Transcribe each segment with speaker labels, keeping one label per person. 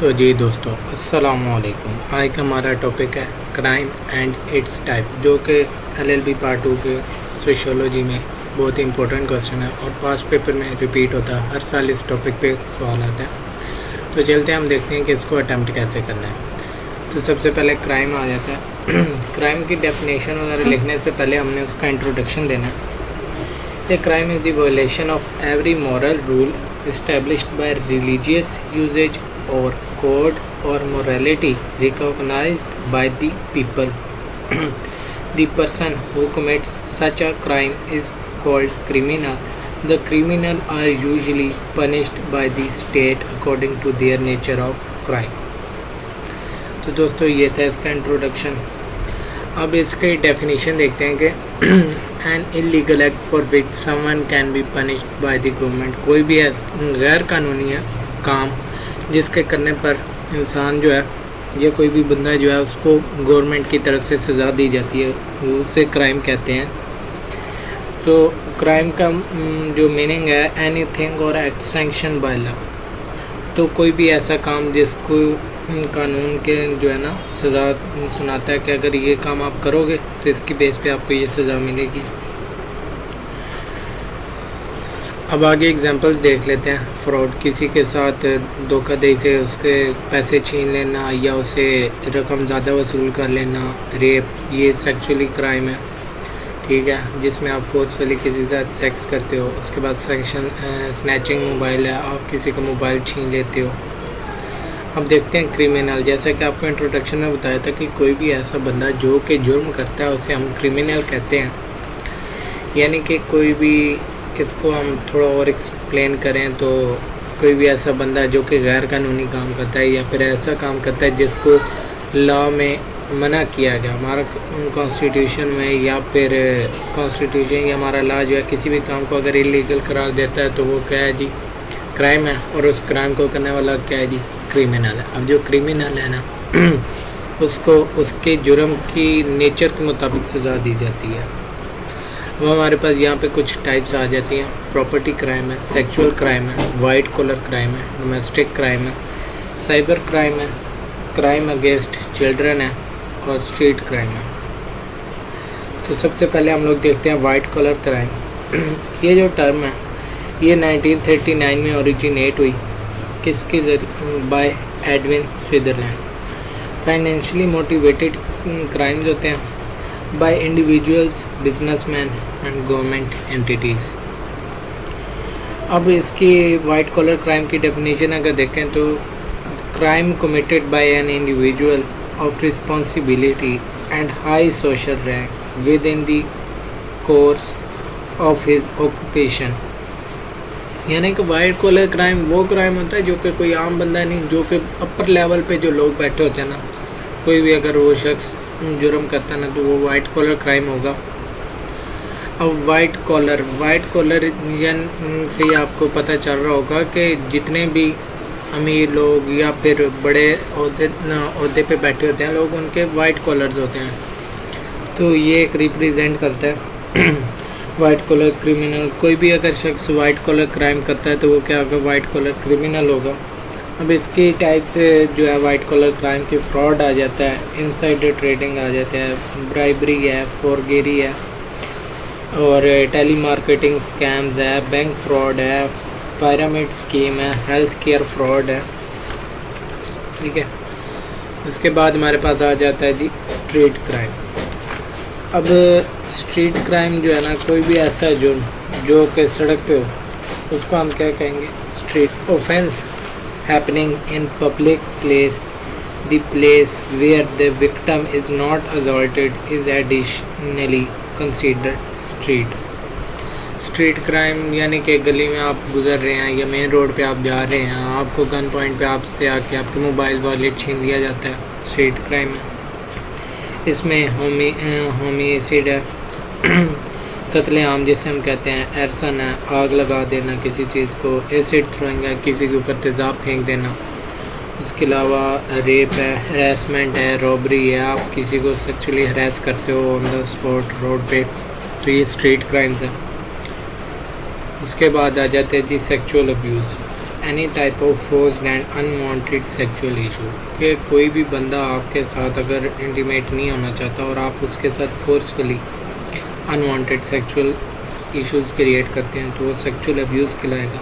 Speaker 1: तो जी दोस्तों अस्सलामुअलैकुम। आज का हमारा टॉपिक है क्राइम एंड इट्स टाइप, जो कि एलएलबी पार्ट 2 के सोशियोलॉजी में बहुत ही इंपॉर्टेंट क्वेश्चन है और पास्ट पेपर में रिपीट होता है। हर साल इस टॉपिक पे सवाल आता है। तो चलते हैं, हम देखते हैं कि इसको अटैम्प्ट कैसे करना है। तो सबसे पहले क्राइम आ जाता है। क्राइम की डेफिनेशन वगैरह लिखने से पहले हमने उसका इंट्रोडक्शन देना है। A crime is the violation of every moral rule established by religious usage or code or morality recognized by the people. The person who commits such a crime is called criminal. The criminal are usually punished by the state according to their nature of crime. तो दोस्तों ये था इसका introduction. अब इसके definition देखते हैं कि an illegal act for which someone can be punished by the government. कोई भी गैर कानूनी है काम जिसके करने पर इंसान जो है या कोई भी बंदा जो है उसको गवर्नमेंट की तरफ से सज़ा दी जाती है, उसे क्राइम कहते हैं। तो क्राइम का जो मीनिंग है एनीथिंग और एक्ट सैंक्शन बाय लॉ। तो कोई भी ऐसा काम जिसको कानून के जो है ना सज़ा सुनाता है कि अगर ये काम आप करोगे तो इसकी बेस पे आपको ये सज़ा मिलेगी। अब आगे एग्जांपल्स देख लेते हैं। फ्रॉड, किसी के साथ धोखाधड़ी से उसके पैसे छीन लेना या उसे रकम ज़्यादा वसूल कर लेना। रेप, ये सेक्सुअली क्राइम है, ठीक है, जिसमें आप फोर्सफुली किसी के साथ सेक्स करते हो। उसके बाद सेक्शन स्नैचिंग मोबाइल है, आप किसी का मोबाइल छीन लेते हो। अब देखते हैं क्रिमिनल। जैसा कि आपको इंट्रोडक्शन में बताया था कि कोई भी ऐसा बंदा जो कि जुर्म करता है उसे हम क्रिमिनल कहते हैं। यानी कि कोई भी, इसको हम थोड़ा और एक्सप्लेन करें तो कोई भी ऐसा बंदा जो कि गैर कानूनी काम करता है या फिर ऐसा काम करता है जिसको लॉ में मना किया गया, हमारा कॉन्स्टिट्यूशन में या फिर कॉन्स्टिट्यूशन या हमारा लॉ जो है किसी भी काम को अगर इलीगल करार देता है तो वो क्या है जी, क्राइम है। और उस क्राइम को करने वाला क्या है जी, क्रिमिनल है। अब जो क्रिमिनल है ना उसको उसके जुर्म की नेचर के मुताबिक सज़ा दी जाती है। अब हमारे पास यहाँ पे कुछ टाइप्स आ जाती हैं। प्रॉपर्टी क्राइम है, सेक्सुअल क्राइम है, वाइट कॉलर क्राइम है, डोमेस्टिक क्राइम है, साइबर क्राइम है, क्राइम अगेंस्ट चिल्ड्रन है और स्ट्रीट क्राइम है। तो सबसे पहले हम लोग देखते हैं वाइट कॉलर क्राइम। ये जो टर्म है ये 1939 में ओरिजिनेट हुई। किसके जरिए? Bye Edwin Switzerland. Financially motivated crimes होते हैं bye individuals, businessman and government entities. अब इसकी वाइट कॉलर क्राइम की डेफिनेशन अगर देखें तो crime committed by an individual of responsibility and high social rank with in the course of his occupation. यानी कि वाइट कॉलर क्राइम वो crime होता है जो कि कोई आम बंदा नहीं, जो कि अपर लेवल पे जो लोग बैठे होते हैं ना, कोई भी अगर वो शख्स जुर्म करता है ना तो वो वाइट कॉलर क्राइम होगा। अब वाइट कॉलर से आपको पता चल रहा होगा कि जितने भी अमीर लोग या फिर बड़े ओहदे पे बैठे होते हैं लोग, उनके वाइट कॉलर्स होते हैं। तो ये एक रिप्रेजेंट करता है वाइट कॉलर क्रिमिनल। कोई भी अगर शख्स वाइट कॉलर क्राइम करता है तो वो क्या होगा, वाइट कॉलर क्रिमिनल होगा। अब इसकी टाइप से जो है वाइट कॉलर क्राइम की फ्रॉड आ जाता है, इनसाइडर ट्रेडिंग आ जाता है, ब्राइबरी है, फोरगेरी है और टेली मार्केटिंग स्कैम्स है, बैंक फ्रॉड है, पिरामिड स्कीम है, हेल्थ केयर फ्रॉड है, ठीक है। इसके बाद हमारे पास आ जाता है जी स्ट्रीट क्राइम। अब स्ट्रीट क्राइम जो है ना, कोई भी ऐसा जुर्म जो कि सड़क पे हो उसको हम क्या कहेंगे, street offence happening in public place. The place where the victim is not assaulted is additionally considered street. Street crime यानी कि गली में आप गुजर रहे हैं या मेन रोड पे आप जा रहे हैं, आपको गन पॉइंट पे आपसे आके आपके मोबाइल वॉलेट छीन लिया जाता है, स्ट्रीट क्राइम है। इसमें होमिसाइड है, कत्लेआम जिसे हम कहते हैं, एरसन है, आग लगा देना किसी चीज़ को, एसिड थ्रोइंग है, किसी के ऊपर तेज़ाब फेंक देना। इसके अलावा रेप है, हरासमेंट है, रॉबरी है, आप किसी को सेक्सुअली हरास करते हो ऑन द स्पॉट रोड पे, तो ये स्ट्रीट क्राइम्स है। इसके बाद आ जाते हैं जी sexual abuse. Any type of forced and unwanted sexual issue, कि कोई भी बंदा आपके साथ अगर इंटीमेट नहीं होना चाहता और आप उसके साथ forcefully unwanted sexual issues create करते हैं तो वो सेक्सुअल अब्यूज़ कहलाएगा।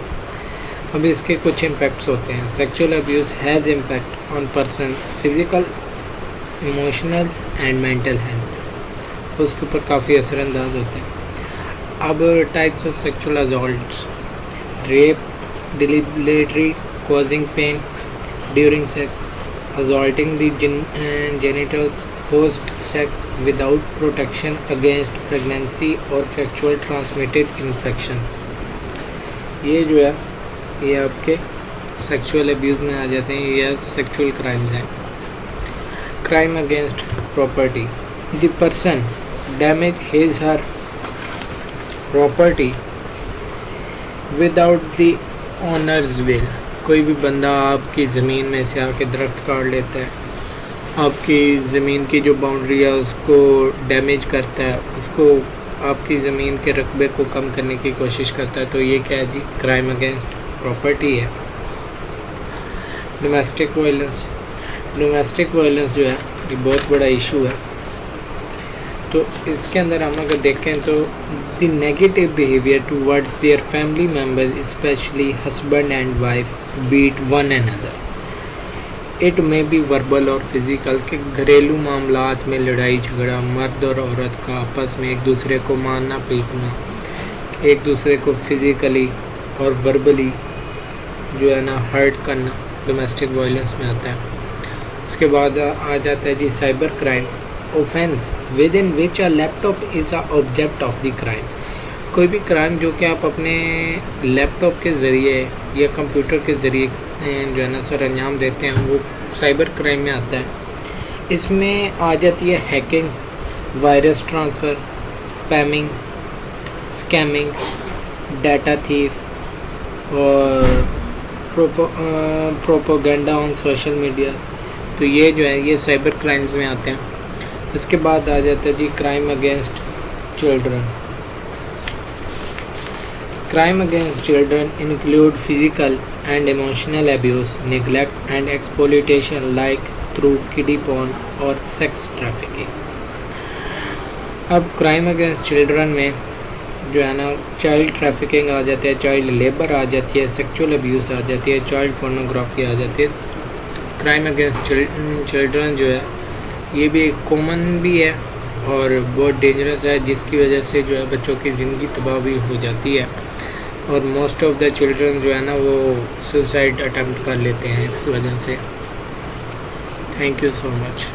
Speaker 1: अब इसके कुछ इम्पैक्ट्स होते हैं। Sexual abuse has impact on person physical, emotional and mental health, उसके ऊपर काफ़ी असरअंदाज होते हैं। अब types of sexual assaults: rape, deliberatory causing pain during sex, assaulting the genitals, forced sex without protection against pregnancy or sexual transmitted infections। ये जो है ये आपके सेक्सुअल अब्यूज़ में आ जाते हैं, या सेक्सुअल क्राइम्स हैं। Crime against property: the person damage his her property without the owners will, कोई भी बंदा आपकी ज़मीन में से आके दरख्त काट लेता है, आपकी ज़मीन की जो बाउंड्री है उसको डैमेज करता है, उसको आपकी ज़मीन के रकबे को कम करने की कोशिश करता है, तो ये क्या है जी? क्राइम अगेंस्ट प्रॉपर्टी है। डोमेस्टिक वायलेंस: डोमेस्टिक वायलेंस जो है ये बहुत बड़ा इशू है। तो इसके अंदर हम अगर देखें तो the negative behaviour towards their family members specially husband and wife beat one another. It may be verbal और फिज़िकल, के घरेलू मामलात में लड़ाई झगड़ा, मर्द और औरत का आपस में एक दूसरे को मारना पीटना, एक दूसरे को फिज़िकली और वर्बली जो है ना हर्ट करना, डोमेस्टिक वायलेंस में आता है। उसके बाद आ जाता है जी cyber crime offence within which a laptop is a object of the crime. कोई भी क्राइम जो कि आप अपने लैपटॉप के ज़रिए या कंप्यूटर के ज़रिए जो है ना सर अंजाम देते हैं, वो साइबर क्राइम में आता है। इसमें आ जाती है hacking, virus transfer, spamming, scamming, data thief और प्रोपोगेंडा ऑन सोशल मीडिया। तो ये जो है ये साइबर क्राइम्स में आते हैं। उसके बाद आ जाता है जी crime against children. Crime against children include physical and emotional abuse, neglect and exploitation like through kiddie porn और सेक्स ट्रैफिकिंग। अब क्राइम अगेंस्ट चिल्ड्रन में जो है ना चाइल्ड ट्रैफिकिंग आ जाती है, चाइल्ड लेबर आ जाती है, सेक्सुअल अब्यूज़ आ जाती है, चाइल्ड पोर्नोग्राफी आ जाती है। क्राइम अगेंस्ट चिल्ड्रन जो है ये भी कॉमन भी है और बहुत डेंजरस है, जिसकी वजह से जो है बच्चों की ज़िंदगी तबाह भी हो जाती है और मोस्ट ऑफ द चिल्ड्रन जो है ना वो सुसाइड अटेम्प्ट कर लेते हैं इस वजह से। Thank you so much.